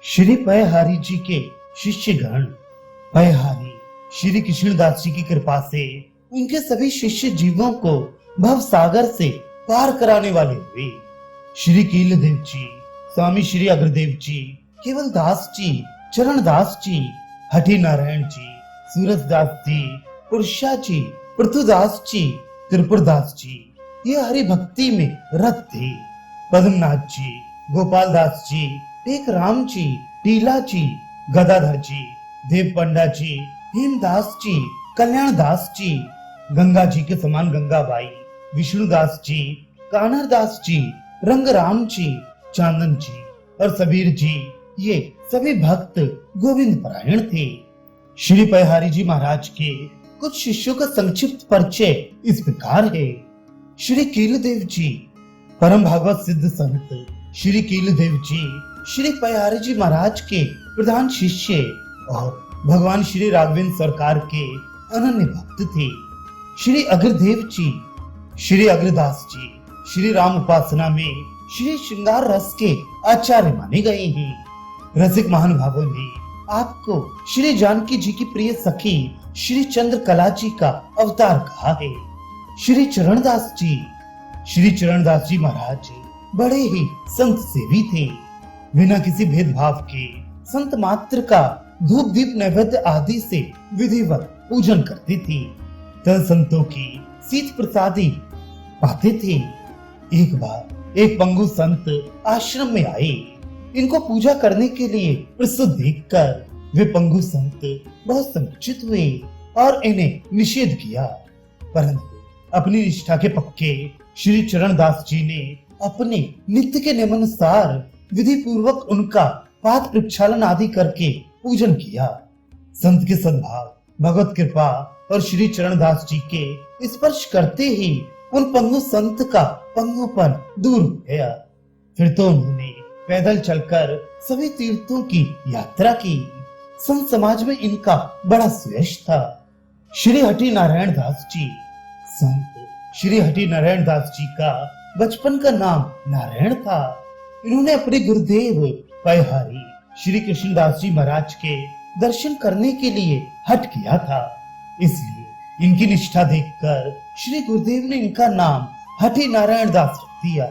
श्री पयहारी जी के शिष्यगण। पयहारी श्री कृष्णदास जी की कृपा से उनके सभी शिष्य जीवों को भव सागर से पार कराने वाले हुए। श्री कीलदेव जी, स्वामी श्री अग्रदेव जी, केवल दास जी, चरण दास जी, हठी नारायण जी, सूरजदास जी, पुरुषा जी, पृथुदास जी, त्रिपुरदास जी, ये हरि भक्ति में रत थे। पद्मनाथ जी, गोपाल दास जी, टेक राम जी, टीला जी, गदाधर जी, देव पंडा जी, हेमदास जी, कल्याण दास जी, गंगा जी के समान गंगाबाई, विष्णुदास जी, कान्हर दास जी, रंगराम जी, चांदन जी और सबीर जी, ये सभी भक्त गोविंद परायण थे। श्री पयहारी जी महाराज के कुछ शिष्यों का संक्षिप्त परिचय इस प्रकार है। श्री कीलदेव जी, परम भागवत सिद्ध संत श्री कीलदेव जी श्री पयहारी जी महाराज के प्रधान शिष्य और भगवान श्री राघवेंद्र सरकार के अनन्य भक्त थे। श्री अग्रदेव जी, श्री अग्रदास जी, श्री राम उपासना में श्री श्रृंगार रस के आचार्य माने गए हैं। रसिक महानुभावों ने आपको श्री जानकी जी की प्रिय सखी श्री चंद्रकला जी का अवतार कहा है। श्री चरणदास जी, श्री चरणदास जी महाराज बड़े ही संत सेवी थे। बिना किसी भेदभाव के संत मात्र का धूप दीप नैवेद्य आदि से विधिवत पूजन करते थे। तब संतों की शीत प्रसादी पाते थे। एक बार एक पंगु संत आश्रम में आए। इनको पूजा करने के लिए प्रस्तुत देखकर वे पंगु संत बहुत संकुचित हुए और इन्हें निषेध किया। परंतु अपनी निष्ठा के पक्के श्री चरणदास जी ने अपने नित्य के नियमानुसार विधि पूर्वक उनका पाद प्रक्षालन आदि करके पूजन किया। संत के सद्भाव, भगवत कृपा और श्री चरणदास जी के स्पर्श करते ही उन पंगु संत का पंगुपन दूर हो गया। फिर तो उन्होंने पैदल चलकर सभी तीर्थों की यात्रा की। संत समाज में इनका बड़ा सुयश था। श्री हठी नारायण दास जी, संत श्री हठी नारायण दास जी का बचपन का नाम नारायण था। इन्होंने अपने गुरुदेव पयहारी श्री कृष्णदास जी महाराज के दर्शन करने के लिए हट किया था। इसलिए इनकी निष्ठा देखकर श्री गुरुदेव ने इनका नाम हठी नारायण दास रख दिया।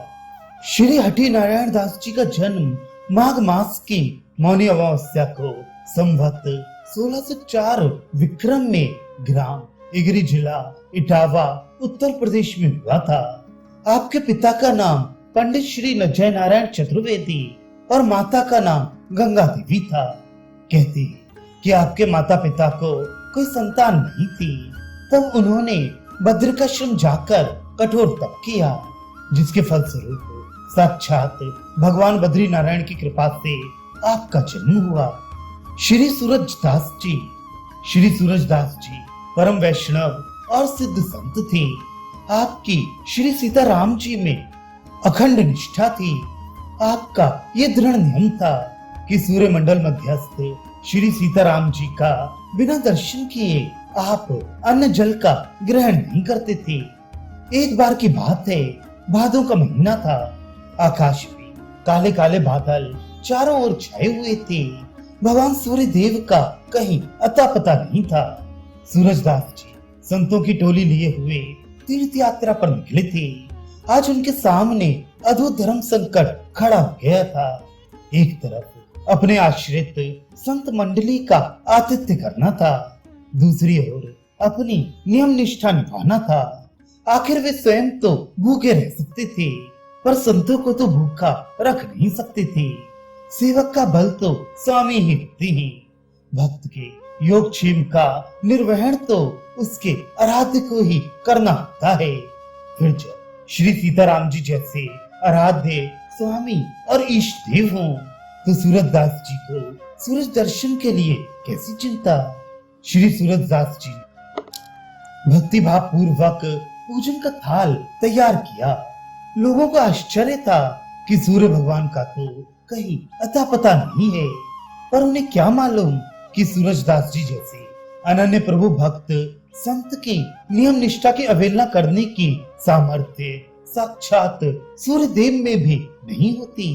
श्री हठी नारायण दास जी का जन्म माघ मास की मौनी अमावस्या को संवत 1604 विक्रम में ग्राम इगरी जिला इटावा उत्तर प्रदेश में हुआ था। आपके पिता का नाम पंडित श्री जय नारायण चतुर्वेदी और माता का नाम गंगा देवी था। कहते हैं कि आपके माता पिता को कोई संतान नहीं थी। तब उन्होंने बद्रिकाश्रम जाकर कठोर तप किया, जिसके फलस्वरूप साक्षात भगवान बद्री नारायण की कृपा से आपका जन्म हुआ। श्री सूरजदास जी, श्री सूरजदास जी परम वैष्णव और सिद्ध संत थे। आपकी श्री सीताराम जी में अखंड निष्ठा थी। आपका ये दृढ़ नियम था कि सूर्य मंडल मध्यस्थ श्री सीताराम जी का बिना दर्शन किए आप अन्न जल का ग्रहण नहीं करते थे। एक बार की बात है, भादों का महीना था। आकाश में काले काले बादल चारों ओर छाए हुए थे। भगवान सूर्य देव का कहीं अता पता नहीं था। सूरजदास जी संतों की टोली लिए हुए तीर्थ यात्रा पर निकले थे। आज उनके सामने अद्भुत धर्म संकट खड़ा हो गया था। एक तरफ अपने आश्रित संत मंडली का आतिथ्य करना था, दूसरी ओर अपनी नियम निष्ठा निभाना था। आखिर वे स्वयं तो भूखे रह सकते थे, पर संतों को तो भूखा रख नहीं सकते थे। सेवक का बल तो स्वामी ही होते हैं। भक्त के योगक्षेम का निर्वहन तो उसके आराध्य को ही करना होता है। फिर जब श्री सीताराम जी जैसे आराध्य स्वामी और इष्ट देव हों, तो सूरजदास जी को सूरज दर्शन के लिए कैसी चिंता। श्री सूरजदास जी भक्ति भाव पूर्वक पूजन का थाल तैयार किया। लोगों को आश्चर्य था कि सूर्य भगवान का तो कहीं अता पता नहीं है, पर उन्हें क्या मालूम कि सूरजदास जी जैसे अनन्य प्रभु भक्त संत की नियम निष्ठा की अवहेलना करने की सामर्थ्य साक्षात सूर्य देव में भी नहीं होती।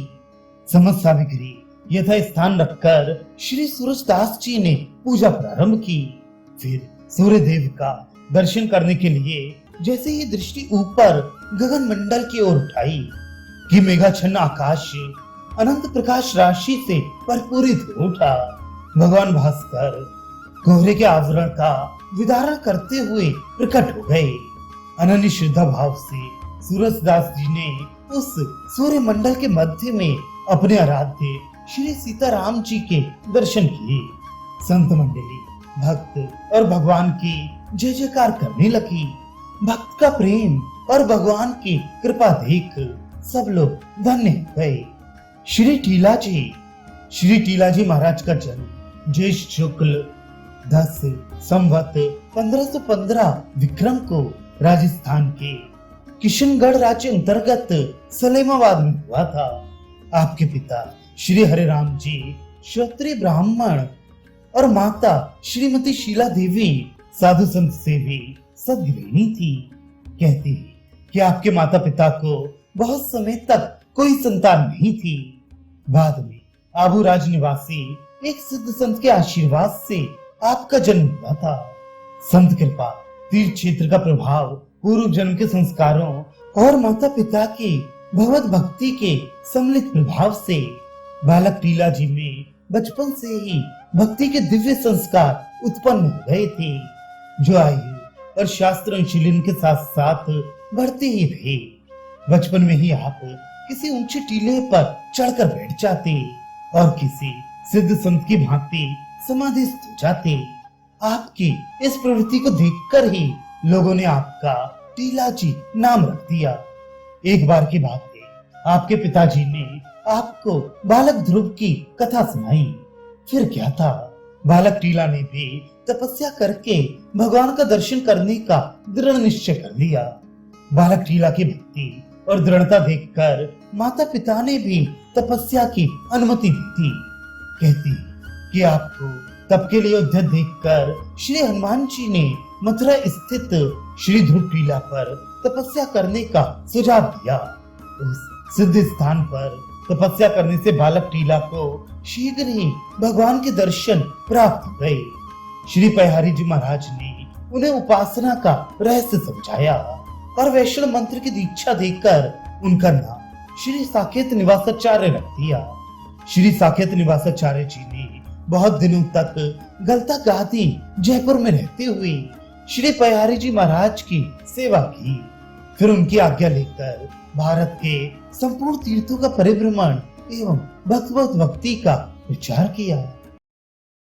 समस्त सामग्री यथा स्थान रखकर श्री सूरजदास जी ने पूजा प्रारंभ की। फिर सूर्य देव का दर्शन करने के लिए जैसे ही दृष्टि ऊपर गगन मंडल की ओर उठाई कि मेघाच्छन्न आकाश अनंत प्रकाश राशि से परिपूरित हो उठा। भगवान भास्कर कोहरे के आवरण का विदारण करते हुए प्रकट हो गए। अनन्य श्रद्धा भाव से सूरजदास जी ने उस सूर्य मंडल के मध्य में अपने आराध्य श्री सीताराम जी के दर्शन किए। संत मंडली भक्त और भगवान की जय जयकार करने लगी। भक्त का प्रेम और भगवान की कृपा देख सब लोग धन्य हो गए। श्री टीला जी महाराज का जन्म ज्येष्ठ शुक्ल 10 संवत 1515 विक्रम को राजस्थान के किशनगढ़ राज्य अंतर्गत सलेमाबाद में हुआ था। आपके पिता श्री हरे राम जी क्षत्रिय ब्राह्मण और माता श्रीमती शीला देवी साधु संत से भी सद्गृहिणी थी। कहती है कि आपके माता पिता को बहुत समय तक कोई संतान नहीं थी। बाद में आबूराज निवासी एक सिद्ध संत के आशीर्वाद से आपका जन्म हुआ था। संत कृपा, तीर्थ क्षेत्र का प्रभाव, पूर्व जन्म के संस्कारों और माता पिता की भगवत भक्ति के सम्मिलित प्रभाव से बालक टीला जी में बचपन से ही भक्ति के दिव्य संस्कार उत्पन्न हो गए थे, जो आयु और शास्त्र अनुशीलन के साथ साथ बढ़ते ही रहे। बचपन में ही आप किसी ऊंचे टीले पर चढ़कर बैठ जाते और किसी सिद्ध संत की भांति समाधिस्थ हो जाते। आपकी इस प्रवृत्ति को देखकर ही लोगों ने आपका टीला जी नाम रख दिया। एक बार की बात है, आपके पिताजी ने आपको बालक ध्रुव की कथा सुनाई। फिर क्या था, बालक टीला ने भी तपस्या करके भगवान का दर्शन करने का दृढ़ निश्चय कर लिया। बालक टीला की भक्ति और दृढ़ता देखकर माता पिता ने भी तपस्या की अनुमति दी थी। कहती कि आपको तप के लिए उद्यत देखकर श्री हनुमान जी ने मथुरा स्थित श्री ध्रुव टीला पर तपस्या करने का सुझाव दिया। उस सिद्ध स्थान पर तपस्या करने से बालक टीला को शीघ्र ही भगवान के दर्शन प्राप्त हो गए। श्री पयहारी जी महाराज ने उन्हें उपासना का रहस्य समझाया और वैष्णव मंत्र की दीक्षा देकर उनका नाम श्री साकेत निवासाचार्य रख दिया। श्री साकेत निवासाचार्य जी ने बहुत दिनों तक गलता गादी जयपुर में रहते हुए श्री पयहारी जी महाराज की सेवा की। फिर उनकी आज्ञा लेकर भारत के संपूर्ण तीर्थों का परिभ्रमण एवं भगवत भक्ति का विचार किया।